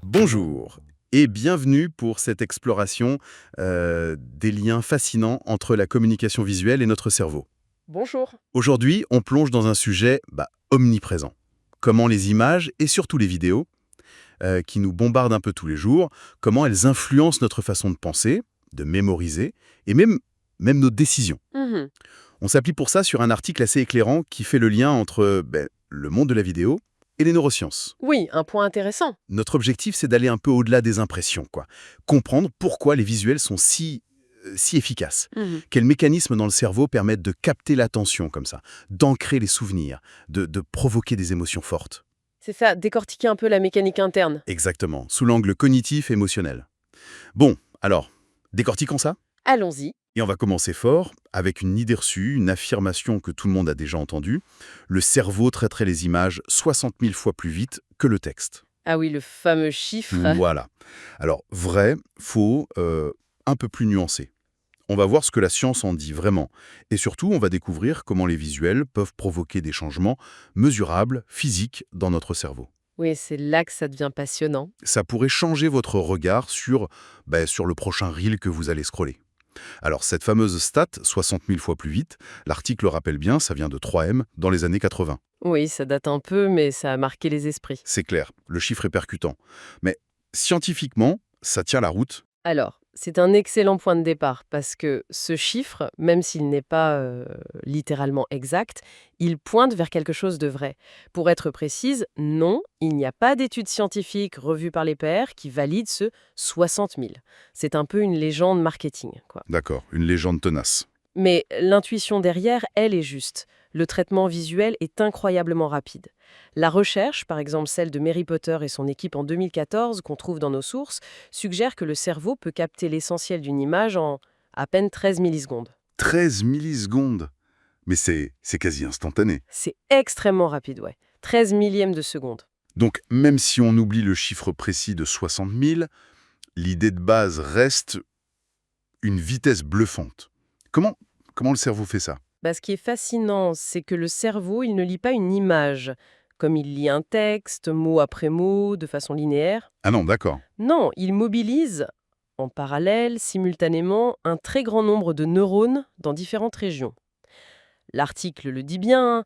Bonjour et bienvenue pour cette exploration des liens fascinants entre la communication visuelle et notre cerveau. Bonjour. Aujourd'hui, on plonge dans un sujet omniprésent. Comment les images et surtout les vidéos, qui nous bombardent un peu tous les jours, comment elles influencent notre façon de penser, de mémoriser et même nos décisions. Mhm. On s'appuie pour ça sur un article assez éclairant qui fait le lien entre le monde de la vidéo et les neurosciences. Oui, un point intéressant. Notre objectif, c'est d'aller un peu au-delà des impressions, quoi. Comprendre pourquoi les visuels sont si efficaces. Mhm. Quels mécanismes dans le cerveau permettent de capter l'attention comme ça, d'ancrer les souvenirs, de provoquer des émotions fortes. C'est ça, décortiquer un peu la mécanique interne. Exactement, sous l'angle cognitif et émotionnel. Bon, alors, décortiquons ça. Allons-y. Et on va commencer fort, avec une idée reçue, une affirmation que tout le monde a déjà entendue. Le cerveau traiterait les images 60 000 fois plus vite que le texte. Ah oui, le fameux chiffre. Voilà. Alors, vrai, faux, un peu plus nuancé. On va voir ce que la science en dit vraiment. Et surtout, on va découvrir comment les visuels peuvent provoquer des changements mesurables, physiques, dans notre cerveau. Oui, c'est là que ça devient passionnant. Ça pourrait changer votre regard sur le prochain reel que vous allez scroller. Alors, cette fameuse stat, 60 000 fois plus vite, l'article rappelle bien, ça vient de 3M dans les années 80. Oui, ça date un peu, mais ça a marqué les esprits. C'est clair, le chiffre est percutant. Mais scientifiquement, ça tient la route. Alors, c'est un excellent point de départ, parce que ce chiffre, même s'il n'est pas littéralement exact, il pointe vers quelque chose de vrai. Pour être précise, non, il n'y a pas d'études scientifiques revues par les pairs qui valident ce 60 000. C'est un peu une légende marketing, quoi. D'accord, une légende tenace. Mais l'intuition derrière, elle est juste. Le traitement visuel est incroyablement rapide. La recherche, par exemple celle de Mary Potter et son équipe en 2014, qu'on trouve dans nos sources, suggère que le cerveau peut capter l'essentiel d'une image en à peine 13 millisecondes. 13 millisecondes. Mais c'est quasi instantané. C'est extrêmement rapide, ouais. 13 millièmes de seconde. Donc, même si on oublie le chiffre précis de 60 000, l'idée de base reste une vitesse bluffante. Comment le cerveau fait ça? Ce qui est fascinant, c'est que le cerveau, il ne lit pas une image, comme il lit un texte, mot après mot, de façon linéaire. Ah non, d'accord. Non, il mobilise, en parallèle, simultanément, un très grand nombre de neurones dans différentes régions. L'article le dit bien, hein.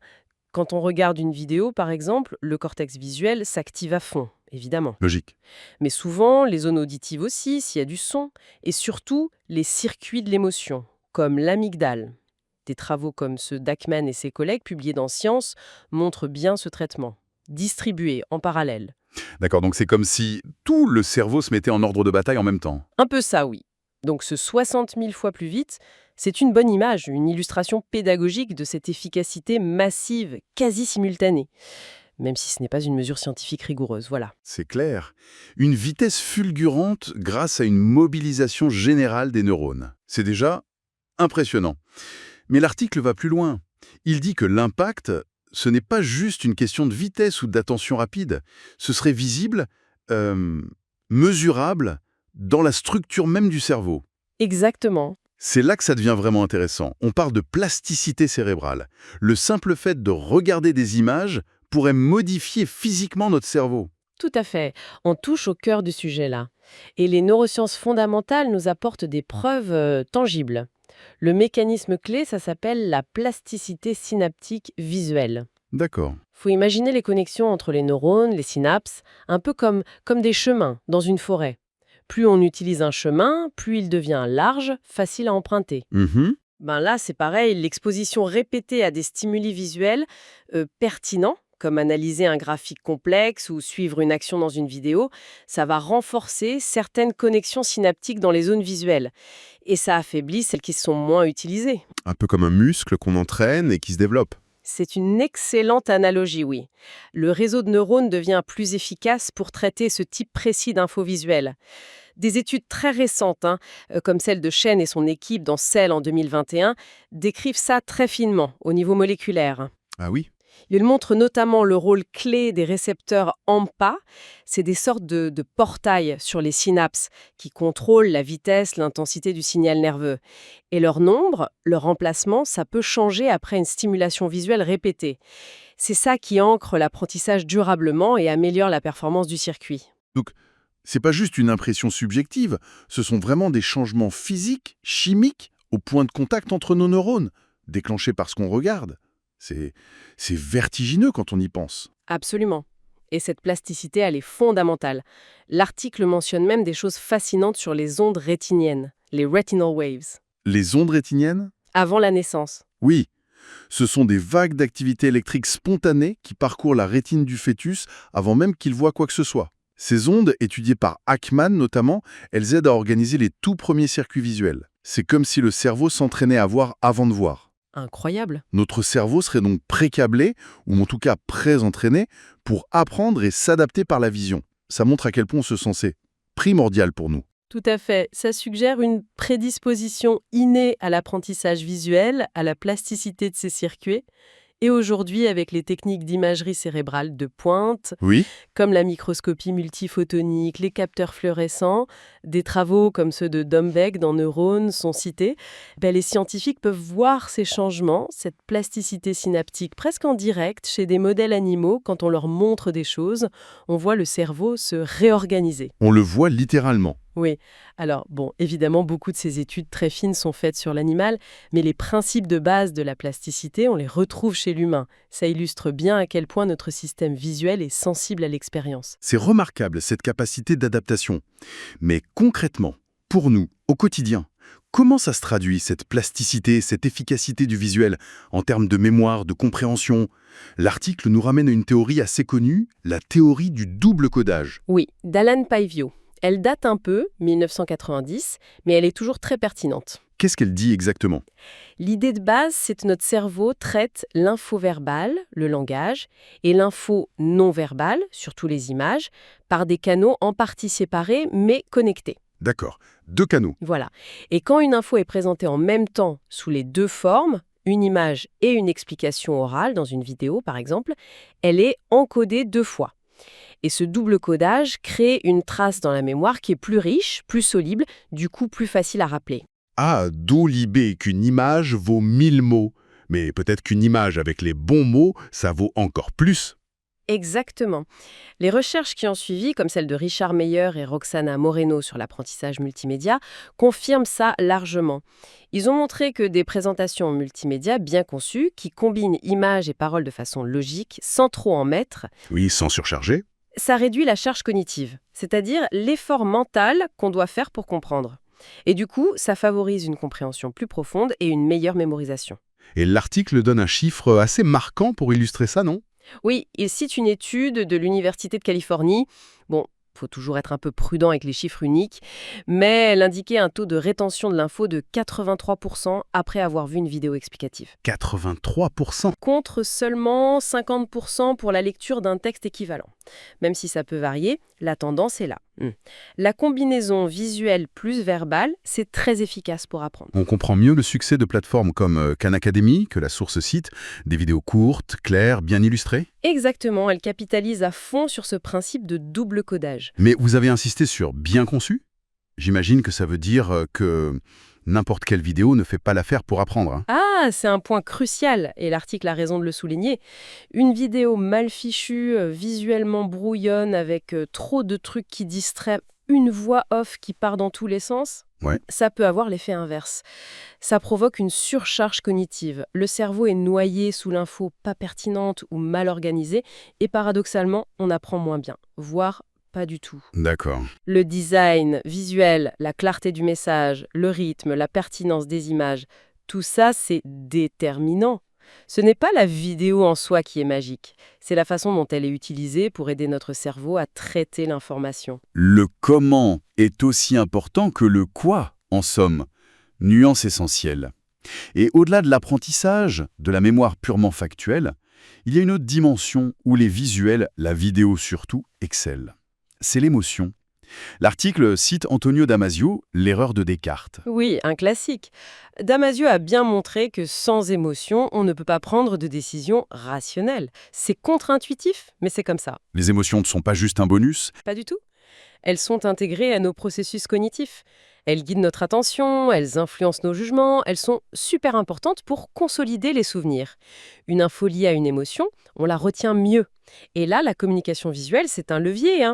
Quand on regarde une vidéo, par exemple, le cortex visuel s'active à fond, évidemment. Logique. Mais souvent, les zones auditives aussi, s'il y a du son, et surtout les circuits de l'émotion, comme l'amygdale. Des travaux comme ceux d'Ackman et ses collègues, publiés dans Science, montrent bien ce traitement, distribué en parallèle. D'accord, donc c'est comme si tout le cerveau se mettait en ordre de bataille en même temps. Un peu ça, oui. Donc ce 60 000 fois plus vite, c'est une bonne image, une illustration pédagogique de cette efficacité massive, quasi simultanée. Même si ce n'est pas une mesure scientifique rigoureuse, voilà. C'est clair. Une vitesse fulgurante grâce à une mobilisation générale des neurones. C'est déjà impressionnant. Mais l'article va plus loin. Il dit que l'impact, ce n'est pas juste une question de vitesse ou d'attention rapide. Ce serait visible, mesurable, dans la structure même du cerveau. Exactement. C'est là que ça devient vraiment intéressant. On parle de plasticité cérébrale. Le simple fait de regarder des images pourrait modifier physiquement notre cerveau. Tout à fait. On touche au cœur du sujet là. Et les neurosciences fondamentales nous apportent des preuves tangibles. Le mécanisme clé, ça s'appelle la plasticité synaptique visuelle. D'accord. Faut imaginer les connexions entre les neurones, les synapses, un peu comme des chemins dans une forêt. Plus on utilise un chemin, plus il devient large, facile à emprunter. Mhm. Là, c'est pareil, l'exposition répétée à des stimuli visuels pertinents, comme analyser un graphique complexe ou suivre une action dans une vidéo, ça va renforcer certaines connexions synaptiques dans les zones visuelles. Et ça affaiblit celles qui sont moins utilisées. Un peu comme un muscle qu'on entraîne et qui se développe. C'est une excellente analogie, oui. Le réseau de neurones devient plus efficace pour traiter ce type précis d'infos visuelles. Des études très récentes, comme celle de Chen et son équipe dans Cell en 2021, décrivent ça très finement, au niveau moléculaire. Ah oui? Il montre notamment le rôle clé des récepteurs AMPA. C'est des sortes de portails sur les synapses qui contrôlent la vitesse, l'intensité du signal nerveux. Et leur nombre, leur emplacement, ça peut changer après une stimulation visuelle répétée. C'est ça qui ancre l'apprentissage durablement et améliore la performance du circuit. Donc, c'est pas juste une impression subjective, ce sont vraiment des changements physiques, chimiques, au point de contact entre nos neurones, déclenchés par ce qu'on regarde. C'est vertigineux quand on y pense. Absolument. Et cette plasticité, elle est fondamentale. L'article mentionne même des choses fascinantes sur les ondes rétiniennes, les retinal waves, Les ondes rétiniennes? avant la naissance. Oui. Ce sont des vagues d'activité électrique spontanées qui parcourent la rétine du fœtus avant même qu'il voie quoi que ce soit. Ces ondes, étudiées par Ackman notamment, elles aident à organiser les tout premiers circuits visuels. C'est comme si le cerveau s'entraînait à voir avant de voir. Incroyable. Notre cerveau serait donc pré-câblé, ou en tout cas pré-entraîné, pour apprendre et s'adapter par la vision. Ça montre à quel point ce sens est primordial pour nous. Tout à fait. Ça suggère une prédisposition innée à l'apprentissage visuel, à la plasticité de ces circuits. Et aujourd'hui, avec les techniques d'imagerie cérébrale de pointe, Oui, comme la microscopie multiphotonique, les capteurs fluorescents, des travaux comme ceux de Dombeck dans Neurones sont cités, les scientifiques peuvent voir ces changements, cette plasticité synaptique presque en direct chez des modèles animaux. Quand on leur montre des choses, on voit le cerveau se réorganiser. on le voit littéralement. Oui, alors bon, évidemment, beaucoup de ces études très fines sont faites sur l'animal, mais les principes de base de la plasticité, on les retrouve chez l'humain. Ça illustre bien à quel point notre système visuel est sensible à l'expérience. C'est remarquable, cette capacité d'adaptation. Mais concrètement, pour nous, au quotidien, comment ça se traduit, cette plasticité, cette efficacité du visuel, en termes de mémoire, de compréhension? L'article nous ramène à une théorie assez connue, la théorie du double codage. Oui, d'Alan Paivio. Elle date un peu, 1990, mais elle est toujours très pertinente. Qu'est-ce qu'elle dit exactement? L'idée de base, c'est que notre cerveau traite l'info verbale, le langage, et l'info non verbale, surtout les images, par des canaux en partie séparés mais connectés. D'accord, 2 canaux. Voilà. Et quand une info est présentée en même temps sous les deux formes, une image et une explication orale, dans une vidéo par exemple, elle est encodée 2 fois. Et ce double codage crée une trace dans la mémoire qui est plus riche, plus soluble, du coup plus facile à rappeler. Ah, d'où l'idée qu'une image vaut 1000 mots. Mais peut-être qu'une image avec les bons mots, ça vaut encore plus. Exactement. Les recherches qui ont suivi, comme celle de Richard Meyer et Roxana Moreno sur l'apprentissage multimédia, confirment ça largement. Ils ont montré que des présentations multimédia bien conçues, qui combinent images et paroles de façon logique, sans trop en mettre, Oui, sans surcharger. ça réduit la charge cognitive, c'est-à-dire l'effort mental qu'on doit faire pour comprendre. Et du coup, ça favorise une compréhension plus profonde et une meilleure mémorisation. Et l'article donne un chiffre assez marquant pour illustrer ça, non? Oui, il cite une étude de l'Université de Californie. Bon, faut toujours être un peu prudent avec les chiffres uniques, mais elle indiquait un taux de rétention de l'info de 83% après avoir vu une vidéo explicative. 83%. Contre seulement 50% pour la lecture d'un texte équivalent. Même si ça peut varier, la tendance est là. La combinaison visuelle plus verbale, c'est très efficace pour apprendre. On comprend mieux le succès de plateformes comme Khan Academy, que la source cite, des vidéos courtes, claires, bien illustrées. Exactement, elle capitalise à fond sur ce principe de double codage. Mais vous avez insisté sur bien conçu? J'imagine que ça veut dire que n'importe quelle vidéo ne fait pas l'affaire pour apprendre. Hein. Ah, c'est un point crucial, et l'article a raison de le souligner. Une vidéo mal fichue, visuellement brouillonne, avec trop de trucs qui distraient, une voix off qui part dans tous les sens, Ouais. ça peut avoir l'effet inverse. Ça provoque une surcharge cognitive. Le cerveau est noyé sous l'info pas pertinente ou mal organisée, et paradoxalement, on apprend moins bien, voire pas du tout. D'accord. Le design visuel, la clarté du message, le rythme, la pertinence des images, tout ça, c'est déterminant. Ce n'est pas la vidéo en soi qui est magique, c'est la façon dont elle est utilisée pour aider notre cerveau à traiter l'information. Le comment est aussi important que le quoi, en somme. Nuance essentielle. Et au-delà de l'apprentissage, de la mémoire purement factuelle, il y a une autre dimension où les visuels, la vidéo surtout, excellent. C'est l'émotion. L'article cite Antonio Damasio, l'erreur de Descartes. Oui, un classique. Damasio a bien montré que sans émotion, on ne peut pas prendre de décision rationnelle. C'est contre-intuitif, mais c'est comme ça. Les émotions ne sont pas juste un bonus. Pas du tout. Elles sont intégrées à nos processus cognitifs. Elles guident notre attention, elles influencent nos jugements, elles sont super importantes pour consolider les souvenirs. Une info liée à une émotion, on la retient mieux. Et là, la communication visuelle, c'est un levier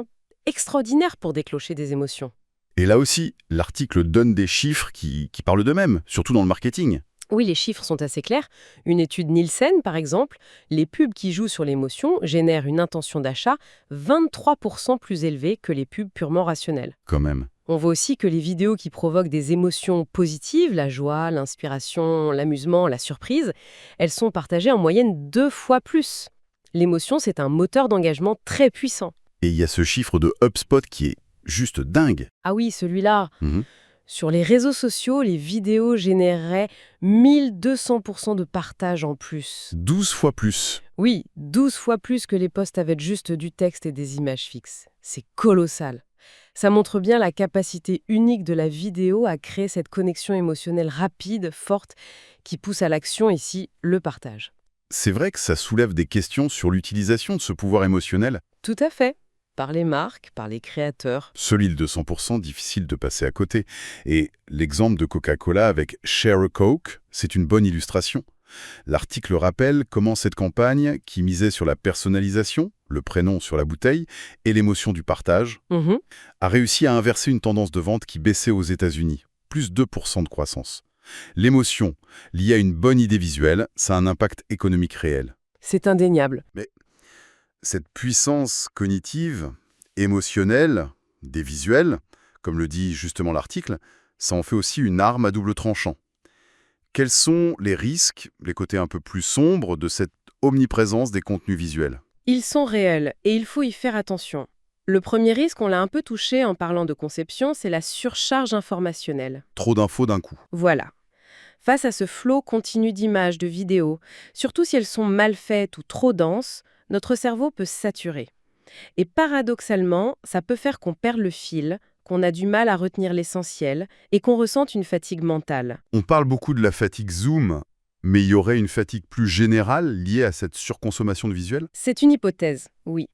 extraordinaire pour déclencher des émotions. Et là aussi, l'article donne des chiffres qui parlent d'eux-mêmes, surtout dans le marketing. Oui, les chiffres sont assez clairs. Une étude Nielsen, par exemple, les pubs qui jouent sur l'émotion génèrent une intention d'achat 23% plus élevée que les pubs purement rationnelles. Quand même. On voit aussi que les vidéos qui provoquent des émotions positives, la joie, l'inspiration, l'amusement, la surprise, elles sont partagées en moyenne 2 fois plus. L'émotion, c'est un moteur d'engagement très puissant. Et il y a ce chiffre de HubSpot qui est juste dingue. Ah oui, celui-là. Mhm. Sur les réseaux sociaux, les vidéos généreraient 1200% de partage en plus. 12 fois plus. Oui, 12 fois plus que les posts avec juste du texte et des images fixes. C'est colossal. Ça montre bien la capacité unique de la vidéo à créer cette connexion émotionnelle rapide, forte, qui pousse à l'action, ici, le partage. C'est vrai que ça soulève des questions sur l'utilisation de ce pouvoir émotionnel. Tout à fait. Par les marques, par les créateurs. Solide de 100%, difficile de passer à côté. Et l'exemple de Coca-Cola avec Share a Coke, c'est une bonne illustration. L'article rappelle comment cette campagne, qui misait sur la personnalisation, le prénom sur la bouteille, et l'émotion du partage, a réussi à inverser une tendance de vente qui baissait aux États-Unis, plus 2% de croissance. L'émotion, liée à une bonne idée visuelle, ça a un impact économique réel. C'est indéniable. Mais cette puissance cognitive, émotionnelle, des visuels, comme le dit justement l'article, ça en fait aussi une arme à double tranchant. Quels sont les risques, les côtés un peu plus sombres de cette omniprésence des contenus visuels ? Ils sont réels et il faut y faire attention. Le premier risque, on l'a un peu touché en parlant de conception, c'est la surcharge informationnelle. Trop d'infos d'un coup. Voilà. Face à ce flot continu d'images, de vidéos, surtout si elles sont mal faites ou trop denses, notre cerveau peut se saturer. Et paradoxalement, ça peut faire qu'on perd le fil, qu'on a du mal à retenir l'essentiel et qu'on ressente une fatigue mentale. On parle beaucoup de la fatigue Zoom, mais il y aurait une fatigue plus générale liée à cette surconsommation de visuels ? C'est une hypothèse, oui.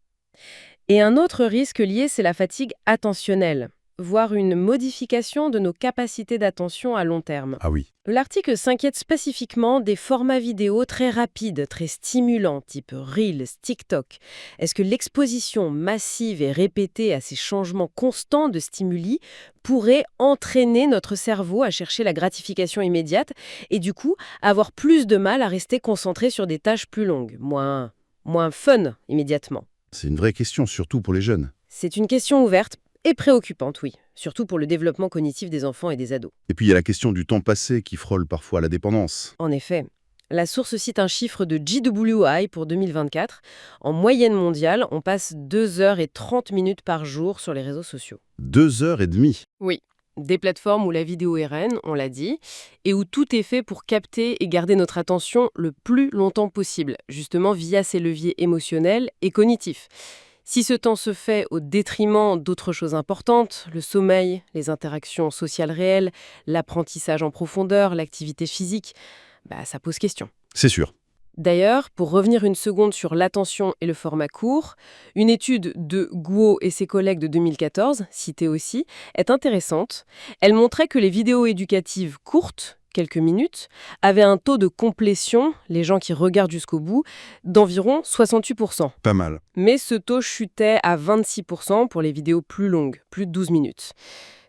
Et un autre risque lié, c'est la fatigue attentionnelle, voire une modification de nos capacités d'attention à long terme. Ah oui. L'article s'inquiète spécifiquement des formats vidéo très rapides, très stimulants, type Reels, TikTok. Est-ce que l'exposition massive et répétée à ces changements constants de stimuli pourrait entraîner notre cerveau à chercher la gratification immédiate et du coup avoir plus de mal à rester concentré sur des tâches plus longues, moins fun immédiatement? C'est une vraie question, surtout pour les jeunes. C'est une question ouverte et préoccupante, oui, surtout pour le développement cognitif des enfants et des ados. Et puis il y a la question du temps passé qui frôle parfois la dépendance. En effet, la source cite un chiffre de GWI pour 2024. En moyenne mondiale, on passe 2h30 par jour sur les réseaux sociaux. 2h30. Oui, des plateformes où la vidéo est reine, on l'a dit, et où tout est fait pour capter et garder notre attention le plus longtemps possible, justement via ces leviers émotionnels et cognitifs. Si ce temps se fait au détriment d'autres choses importantes, le sommeil, les interactions sociales réelles, l'apprentissage en profondeur, l'activité physique, ça pose question. C'est sûr. D'ailleurs, pour revenir une seconde sur l'attention et le format court, une étude de Guo et ses collègues de 2014, citée aussi, est intéressante. Elle montrait que les vidéos éducatives courtes, quelques minutes, avaient un taux de complétion, les gens qui regardent jusqu'au bout, d'environ 68%. Pas mal. Mais ce taux chutait à 26% pour les vidéos plus longues, plus de 12 minutes.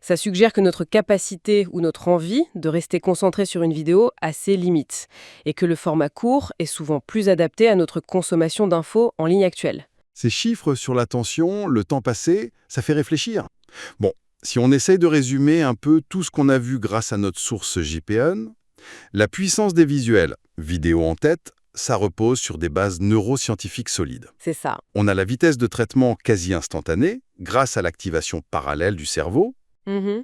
Ça suggère que notre capacité ou notre envie de rester concentré sur une vidéo a ses limites et que le format court est souvent plus adapté à notre consommation d'infos en ligne actuelle. Ces chiffres sur l'attention, le temps passé, ça fait réfléchir. Bon, si on essaye de résumer un peu tout ce qu'on a vu grâce à notre source JPN, la puissance des visuels, vidéo en tête, ça repose sur des bases neuroscientifiques solides. C'est ça. On a la vitesse de traitement quasi instantanée grâce à l'activation parallèle du cerveau,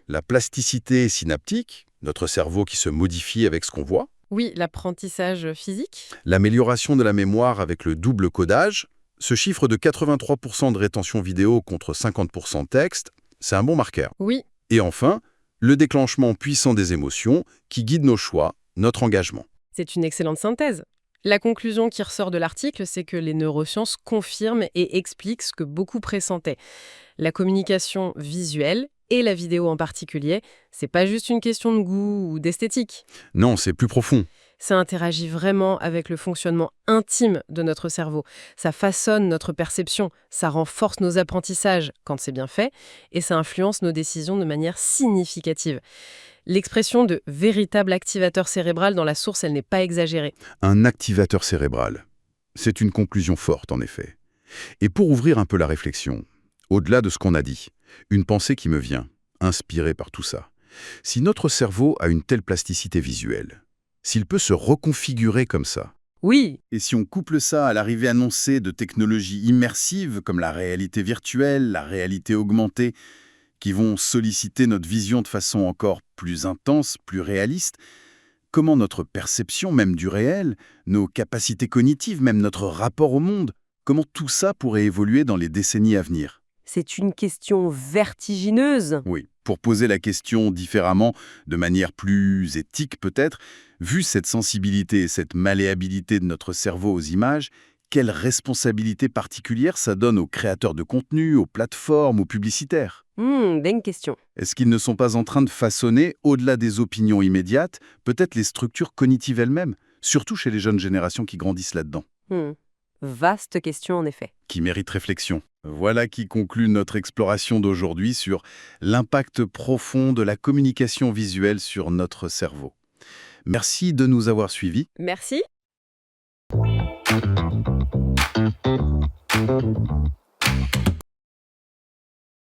la plasticité synaptique, notre cerveau qui se modifie avec ce qu'on voit, Oui, l'apprentissage physique. l'amélioration de la mémoire avec le double codage, ce chiffre de 83% de rétention vidéo contre 50% texte, c'est un bon marqueur. Oui, Et enfin, le déclenchement puissant des émotions qui guide nos choix, notre engagement. c'est une excellente synthèse. La conclusion qui ressort de l'article, c'est que les neurosciences confirment et expliquent ce que beaucoup pressentaient. La communication visuelle, et la vidéo en particulier, c'est pas juste une question de goût ou d'esthétique. Non, c'est plus profond. Ça interagit vraiment avec le fonctionnement intime de notre cerveau. Ça façonne notre perception, ça renforce nos apprentissages quand c'est bien fait, et ça influence nos décisions de manière significative. L'expression de véritable activateur cérébral dans la source, elle n'est pas exagérée. Un activateur cérébral. C'est une conclusion forte, en effet. Et pour ouvrir un peu la réflexion, au-delà de ce qu'on a dit, une pensée qui me vient, inspirée par tout ça. Si notre cerveau a une telle plasticité visuelle, s'il peut se reconfigurer comme ça, Oui, et si on couple ça à l'arrivée annoncée de technologies immersives comme la réalité virtuelle, la réalité augmentée, qui vont solliciter notre vision de façon encore plus intense, plus réaliste, comment notre perception même du réel, nos capacités cognitives, même notre rapport au monde, comment tout ça pourrait évoluer dans les décennies à venir? C'est une question vertigineuse. Oui, pour poser la question différemment, de manière plus éthique peut-être, vu cette sensibilité et cette malléabilité de notre cerveau aux images, quelle responsabilité particulière ça donne aux créateurs de contenu, aux plateformes, aux publicitaires? Bonne question. Est-ce qu'ils ne sont pas en train de façonner, au-delà des opinions immédiates, peut-être les structures cognitives elles-mêmes, surtout chez les jeunes générations qui grandissent là-dedans, Vaste question en effet. qui méritent réflexion? Voilà qui conclut notre exploration d'aujourd'hui sur l'impact profond de la communication visuelle sur notre cerveau. Merci de nous avoir suivis. merci.